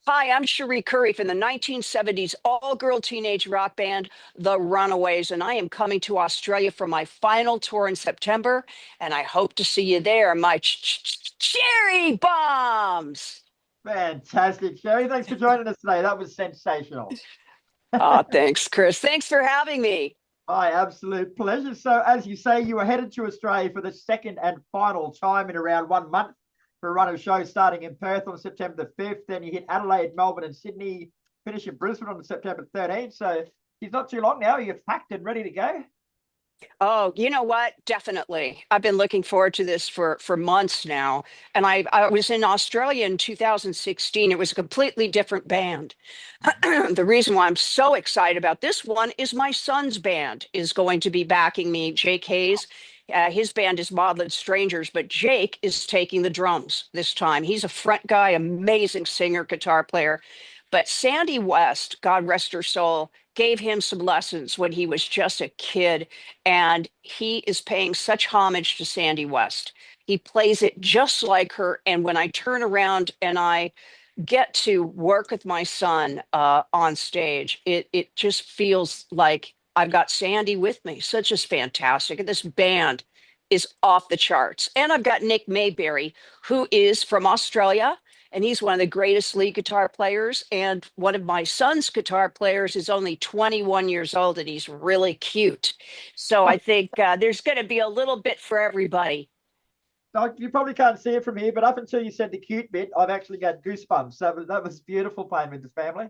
Hi, I'm Cherie Currie from the 1970s all-girl teenage rock band, The Runaways, and I am coming to Australia for my final tour in September, and I hope to see you there, my cherry bombs. Fantastic, Sherry. Thanks for joining us today. That was sensational. Thanks, Chris. Thanks for having me. My absolute pleasure. So, as you say, you were headed to Australia for the second and final time in around 1 month for a run of shows starting in Perth on September the 5th. Then you hit Adelaide, Melbourne, and Sydney, finish in Brisbane on September 13th. So, it's not too long now. You're packed and ready to go. Oh, you know what? Definitely. I've been looking forward to this for months now. And I was in Australia in 2016. It was a completely different band. The reason why I'm so excited about this one is my son's band is going to be backing me, Jake Hayes. His band is Maudlin Strangers, but Jake is taking the drums this time. He's a front guy, amazing singer, guitar player. But Sandy West, God rest her soul, gave him some lessons when he was just a kid. And he is paying such homage to Sandy West. He plays it just like her. And when I turn around and I get to work with my son on stage, it just feels like I've got Sandy with me. Such as fantastic. And this band is off the charts. And I've got Nick Mayberry, who is from Australia. And he's one of the greatest lead guitar players. And one of my son's guitar players is only 21 years old, and he's really cute. So I think there's going to be a little bit for everybody. You probably can't see it from here, but up until you said the cute bit, I've actually got goosebumps. That was beautiful playing with the family.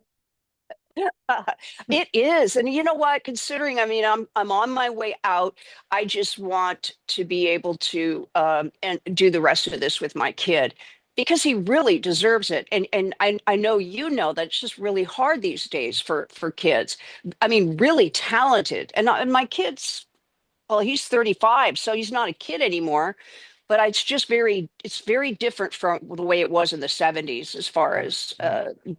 It is. And you know what? Considering, I mean, I'm on my way out. I just want to be able to and do the rest of this with my kid because he really deserves it. And I know you know that it's just really hard these days for kids. I mean, really talented. And my kid's well, he's 35, so he's not a kid anymore. But it's very different from the way it was in the 70s as far as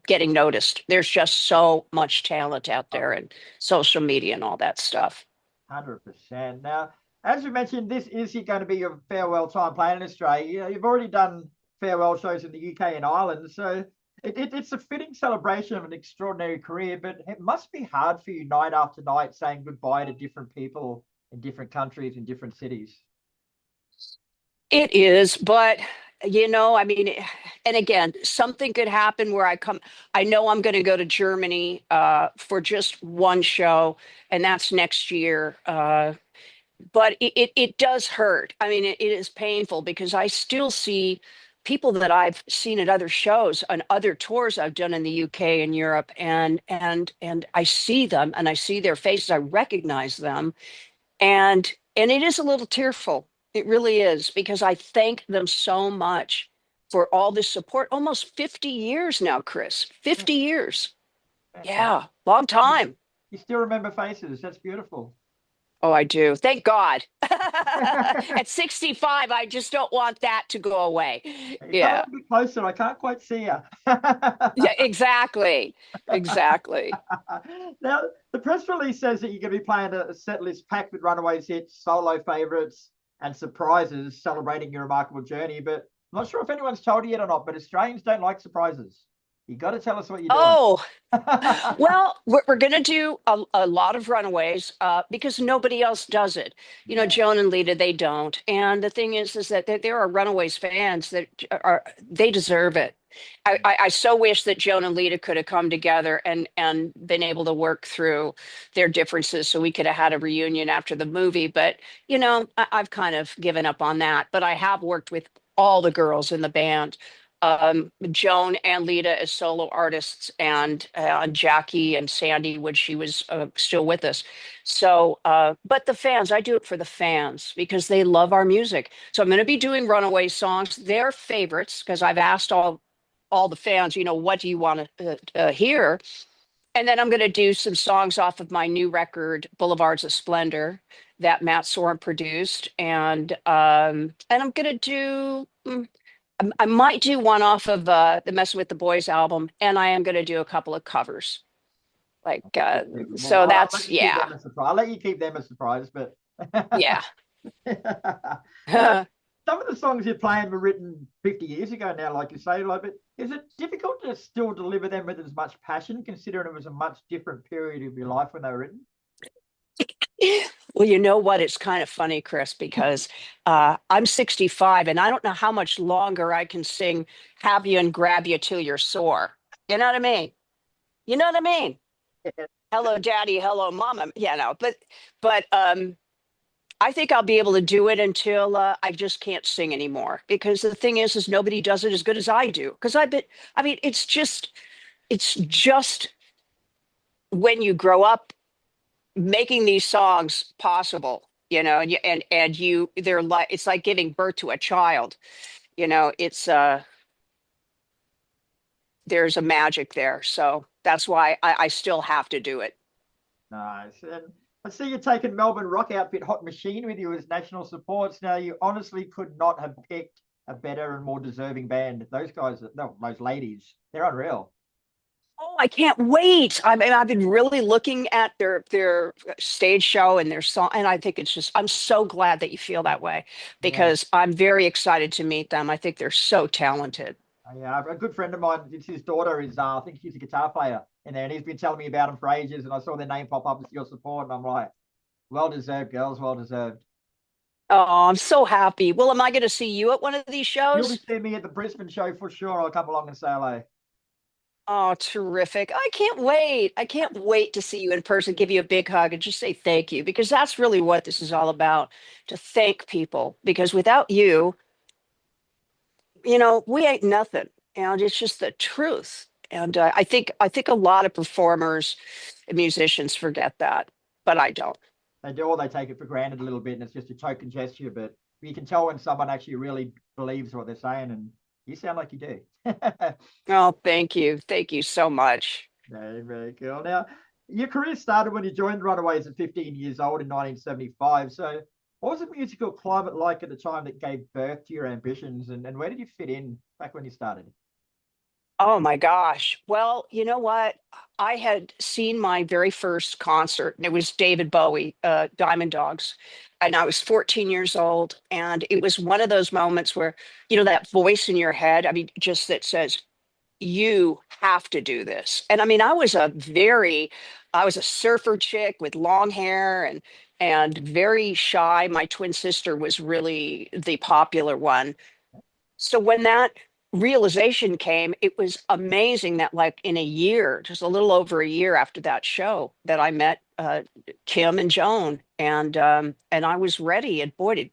getting noticed. There's just so much talent out there and social media and all that stuff. 100%. Now, as we mentioned, this is going to be your farewell time playing in Australia. You've already done farewell shows in the UK and Ireland, so it's a fitting celebration of an extraordinary career, but it must be hard for you night after night saying goodbye to different people in different countries in different cities. It is, but I mean, and again, something could happen where I know I'm going to go to Germany for just one show, and that's next year. But it does hurt. I mean, it is painful because I still see people that I've seen at other shows and other tours I've done in the UK and Europe, and I see them and I see their faces, I recognize them, and it is a little tearful. It really is because I thank them so much for all this support. Almost 50 years now, Chris. 50 years. Fantastic. Yeah, long time. You still remember faces. That's beautiful. Oh, I do. Thank God. At 65, I just don't want that to go away. You come a Yeah. little bit closer. I can't quite see you. Yeah, exactly. Exactly. Now, the press release says that you're going to be playing a set list packed with Runaways hits, solo favorites, and surprises celebrating your remarkable journey. But I'm not sure if anyone's told you yet or not, but Australians don't like surprises. You got to tell us what you're doing. Oh, well, we're going to do a lot of Runaways because nobody else does it. You know, Yeah. Joan and Lita, they don't. And the thing is that there are Runaways fans that they deserve it. I so wish that Joan and Lita could have come together and been able to work through their differences so we could have had a reunion after the movie. But, I've kind of given up on that. But I have worked with all the girls in the band, Joan and Lita as solo artists, and Jackie and Sandy when she was still with us. So, but the fans, I do it for the fans because they love our music. So I'm going to be doing Runaway songs, their favorites, because I've asked all the fans, what do you want to hear? And then I'm going to do some songs off of my new record, Boulevards of Splendor, that Matt Sorum produced, and I'm going to do. I might do one off of the Messing with the Boys album, and I am going to do a couple of covers. Like, Well, so I'll let that's, you keep yeah, them a surprise. I'll let you keep them a surprise, but yeah. some of the songs you're playing were written 50 years ago now, like you say, like, but is it difficult to still deliver them with as much passion, considering it was a much different period of your life when they were written? Well, you know what? It's kind of funny, Chris, because I'm 65 and I don't know how much longer I can sing "Have You" and "Grab You Till You're Sore." You know what I mean? You know what I mean? Hello, Daddy. Hello, Mama. Yeah, no, but I think I'll be able to do it until I just can't sing anymore. Because the thing is nobody does it as good as I do. Because I've been, I mean, it's just when you grow up making these songs possible, they're like, it's like giving birth to a child. It's there's a magic there. So that's why I still have to do it. Nice. And I see you're taking Melbourne rock outfit Hot Machine with you as national supports. Now, you honestly could not have picked a better and more deserving band. Those guys, no, those ladies, they're unreal. Oh, I can't wait. I mean, I've been really looking at their stage show and their song, and I think it's just, I'm so glad that you feel that way Yeah. because I'm very excited to meet them. I think they're so talented. Yeah, a good friend of mine, it's his daughter is, I think she's a guitar player in there, and he's been telling me about them for ages. And I saw their name pop up as your support, and I'm like, well deserved, girls, well deserved. Oh, I'm so happy. Well, am I going to see you at one of these You'll be shows? seeing me at the Brisbane show for sure. I'll come along and say hello. Oh, terrific. I can't wait. I can't wait to see you in person, give you a big hug, and just say thank you because that's really what this is all about, to thank people. Because without you, we ain't nothing. And it's just the truth. And I think a lot of performers and musicians forget that, but I don't. They do, or they take it for granted a little bit, and it's just a token gesture. But you can tell when someone actually really believes what they're saying, and you sound like you do. Oh, thank you. Thank you so much. Very, very cool. Now, your career started when you joined Runaways at 15 years old in 1975. So, what was the musical climate like at the time that gave birth to your ambitions, and where did you fit in back when you started? Oh my gosh. Well, you know what? I had seen my very first concert, and it was David Bowie, Diamond Dogs. And I was 14 years old. And it was one of those moments where, that voice in your head, I mean, just that says, you have to do this. And I mean, I was a surfer chick with long hair and very shy. My twin sister was really the popular one. So when that realization came, it was amazing that like in a year, just a little over a year after that show, that I met Kim and Joan, and I was ready. And boy,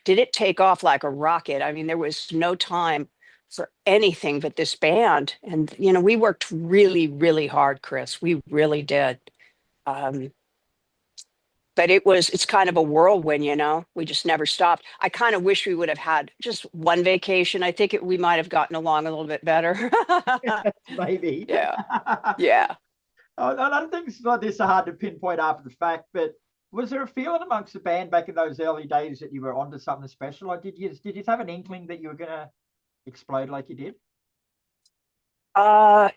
did it take off like a rocket. I mean, there was no time for anything but this band, and we worked really, really hard, Chris. We really did. Um, but it's kind of a whirlwind, we just never stopped. I kind of wish we would have had just one vacation. I think we might have gotten along a little bit better. Maybe. Yeah, yeah. Oh, no, I don't think it's like this are hard to pinpoint after the fact, but was there a feeling amongst the band back in those early days that you were onto something special? Like, did you have an inkling that you were gonna explode like you did?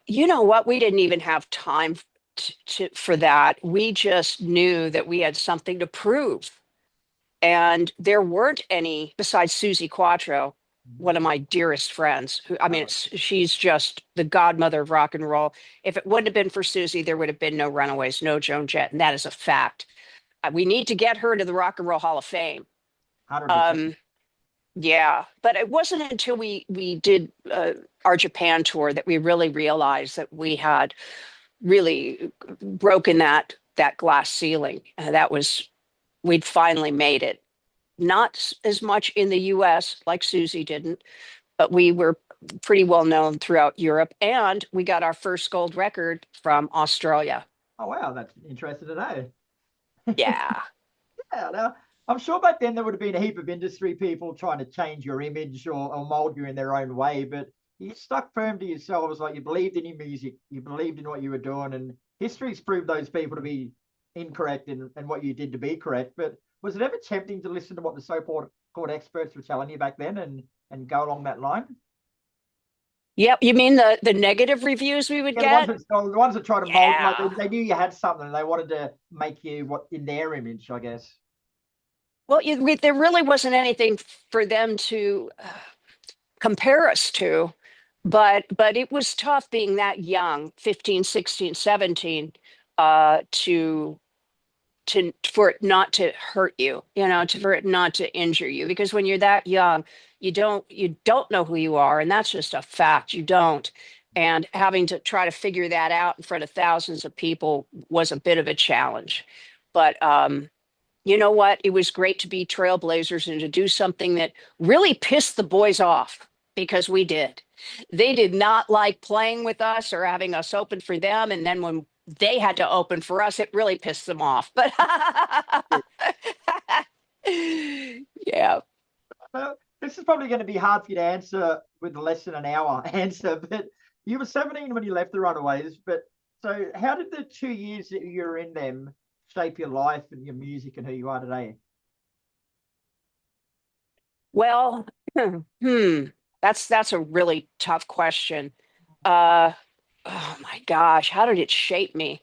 You know what? We didn't even have time for that. We just knew that we had something to prove. And there weren't any besides Suzi Quatro, one of my dearest friends, who, I mean, Oh, she's just the godmother of rock and roll. If it wouldn't have been for Suzi, there would have been no Runaways, no Joan Jett. And that is a fact. We need to get her to the Rock and Roll Hall of Fame. 100%. Um, yeah, but it wasn't until we did our Japan tour that we really realized that we had really broken that glass ceiling. That was we'd finally made it. Not as much in the US like Susie didn't, but we were pretty well known throughout Europe. And we got our first gold record from Australia. Oh wow, that's interesting to know. Yeah. Yeah, now I'm sure back then there would have been a heap of industry people trying to change your image or mold you in their own way, but you stuck firm to yourselves, like you believed in your music, you believed in what you were doing, and history's proved those people to be incorrect and what you did to be correct. But was it ever tempting to listen to what the so-called experts were telling you back then and go along that line? Yep. You mean the negative reviews we would Yeah, get? the ones that try to mold, like Yeah. they knew you had something, and they wanted to make you what in their image, I guess. Well, there really wasn't anything for them to compare us to, but it was tough being that young, 15, 16, 17, to for it not to hurt you, for it not to injure you, because when you're that young, you don't know who you are, and that's just a fact. You don't. And having to try to figure that out in front of thousands of people was a bit of a challenge. But you know what? It was great to be trailblazers and to do something that really pissed the boys off, because we did. They did not like playing with us or having us open for them. And then when they had to open for us, it really pissed them off. But yeah. Well, this is probably going to be hard for you to answer with less than an hour answer, but you were 17 when you left the Runaways. But so how did the 2 years that you were in them shape your life and your music and who you are today? Well, that's a really tough question. Uh, oh my gosh, how did it shape me?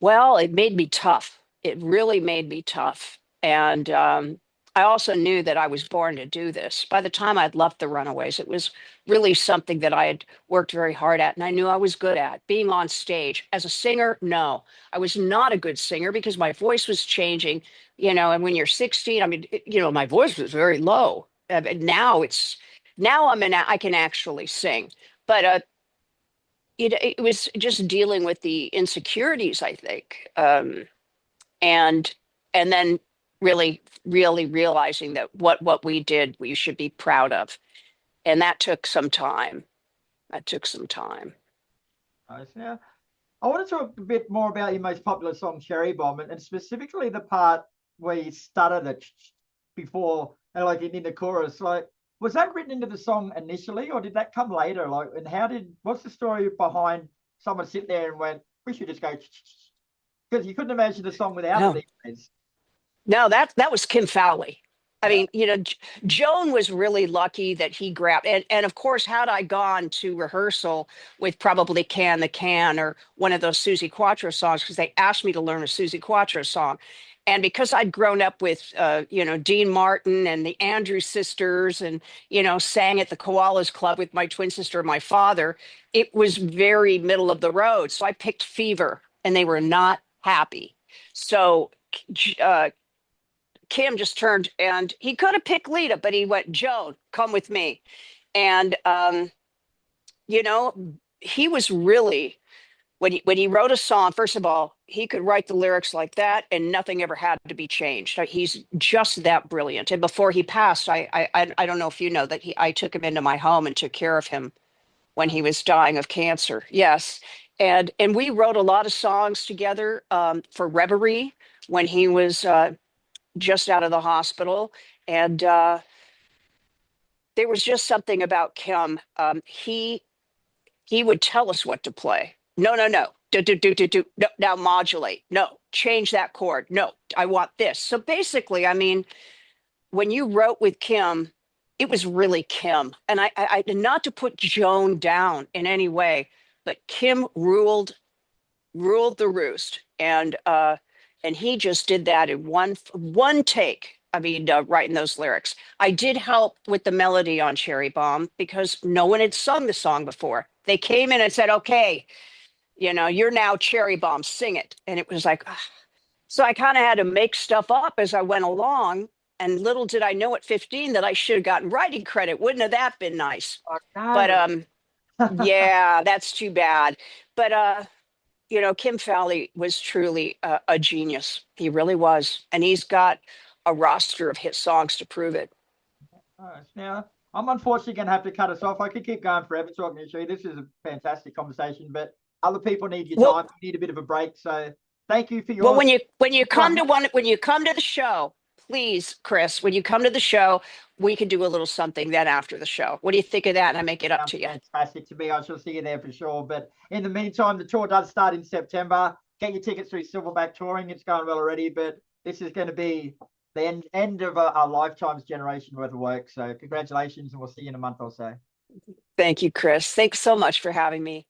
Well, it made me tough. It really made me tough. And I also knew that I was born to do this. By the time I'd left the Runaways, it was really something that I had worked very hard at and I knew I was good at. Being on stage as a singer, no, I was not a good singer because my voice was changing, and when you're 16, I mean, my voice was very low. And now I can actually sing. But it was just dealing with the insecurities, I think, and and then really realizing that what we did, we should be proud of, and that took some time. That took some time. Nice. Now, I want to talk a bit more about your most popular song, Cherry Bomb, and specifically the part where you stuttered it before, and like in the chorus. Like, was that written into the song initially, or did that come later? Like, and what's the story behind someone sit there and went, we should just go, because you couldn't imagine the song without No, it these days. no, that was Kim Fowley. I mean, Joan was really lucky that he grabbed, and of course, had I gone to rehearsal with probably Can the Can or one of those Suzi Quatro songs, because they asked me to learn a Suzi Quatro song. And because I'd grown up with, Dean Martin and the Andrews sisters and, sang at the Koalas Club with my twin sister and my father, it was very middle of the road. So I picked Fever and they were not happy. So uh, Kim just turned and he could have picked Lita, but he went, Joan, come with me. And, you know, he was really, when he wrote a song, first of all, he could write the lyrics like that and nothing ever had to be changed. He's just that brilliant. And before he passed, I don't know if you know that I took him into my home and took care of him when he was dying of cancer. Yes. And we wrote a lot of songs together for Reverie when he was just out of the hospital. And there was just something about Kim. He would tell us what to play. No, no, no. Do. No, now modulate. No, change that chord. No, I want this. So basically, I mean, when you wrote with Kim, it was really Kim. And I not to put Joan down in any way, but Kim ruled the roost. And he just did that in one take. I mean, writing those lyrics. I did help with the melody on Cherry Bomb because no one had sung the song before. They came in and said, okay, you're now Cherry Bomb, sing it. And it was like, ah. So I kind of had to make stuff up as I went along. And little did I know at 15 that I should have gotten writing credit. Wouldn't have that been nice? Oh, But no. yeah, that's too bad. But Kim Fowley was truly a genius. He really was. And he's got a roster of hit songs to prove it. Nice. Now, I'm unfortunately going to have to cut us off. I could keep going forever talking to you. This is a fantastic conversation, but other people need your Well, time. You need a bit of a break. So thank you for well, yours. when you come to the show, please, Chris, when you come to the show, we can do a little something then after the show. What do you think of that? And I make it up Sounds to you. fantastic to me. I shall see you there for sure. But in the meantime, the tour does start in September. Get your tickets through Silverback Touring. It's going well already, but this is going to be the end of a lifetime's generation worth of work. So congratulations, and we'll see you in a month or so. Thank you, Chris. Thanks so much for having me.